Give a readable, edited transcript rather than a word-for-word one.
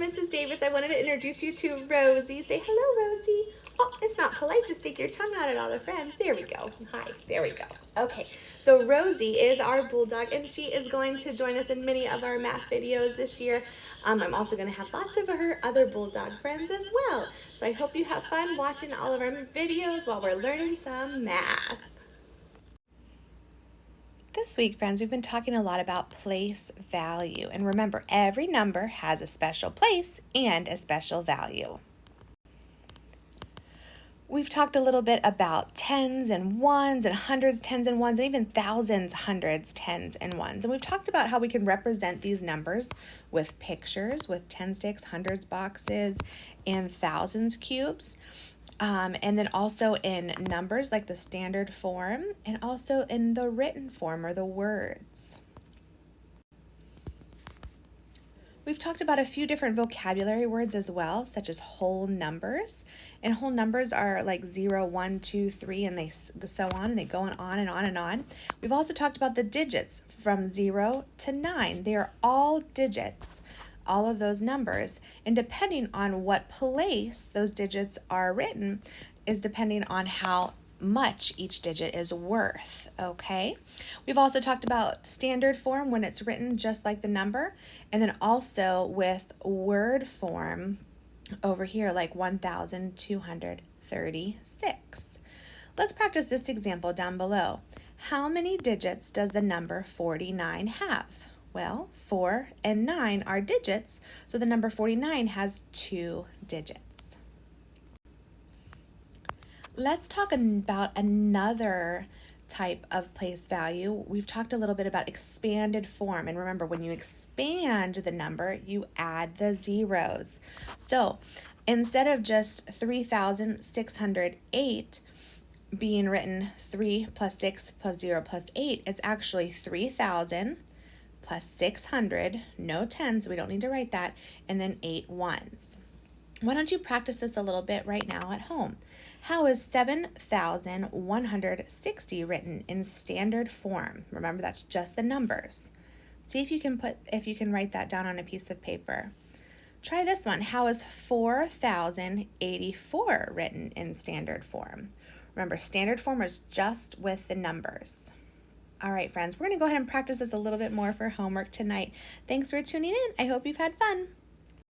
Mrs. Davis. I wanted to introduce you to Rosie. Say hello, Rosie. Oh, it's not polite to stick your tongue out at all the friends. There we go. Hi, there we go. Okay, so Rosie is our bulldog, and she is going to join us in many of our math videos this year. I'm also going to have lots of her other bulldog friends as well. So I hope you have fun watching all of our videos while we're learning some math. This week, friends, we've been talking a lot about place value. And remember, every number has a special place and a special value. We've talked a little bit about tens and ones and hundreds, tens and ones, and even thousands, hundreds, tens, and ones. And we've talked about how we can represent these numbers with pictures, with 10 sticks, hundreds boxes, and thousands cubes. And then also in numbers like the standard form, and also in the written form or the words. We've talked about a few different vocabulary words as well, such as whole numbers. And whole numbers are like 0, 1, 2, 3, and they so on, and they go on and on and on. We've also talked about the digits from 0 to 9. They are all digits, all of those numbers. And depending on what place those digits are written is depending on how much each digit is worth, okay? We've also talked about standard form when it's written just like the number, and then also with word form over here like 1,236. Let's practice this example down below. How many digits does the number 49 have? Well, 4 and 9 are digits, so the number 49 has 2 digits. Let's talk about another type of place value. We've talked a little bit about expanded form. And remember, when you expand the number, you add the zeros. So instead of just 3,608 being written 3 plus 6 plus 0 plus 8, it's actually 3,000 plus 600, no tens, we don't need to write that, and then 8 ones. Why don't you practice this a little bit right now at home? How is 7,160 written in standard form? Remember, that's just the numbers. See if you can write that down on a piece of paper. Try this one. How is 4,084 written in standard form? Remember, standard form is just with the numbers. All right, friends, we're going to go ahead and practice this a little bit more for homework tonight. Thanks for tuning in. I hope you've had fun.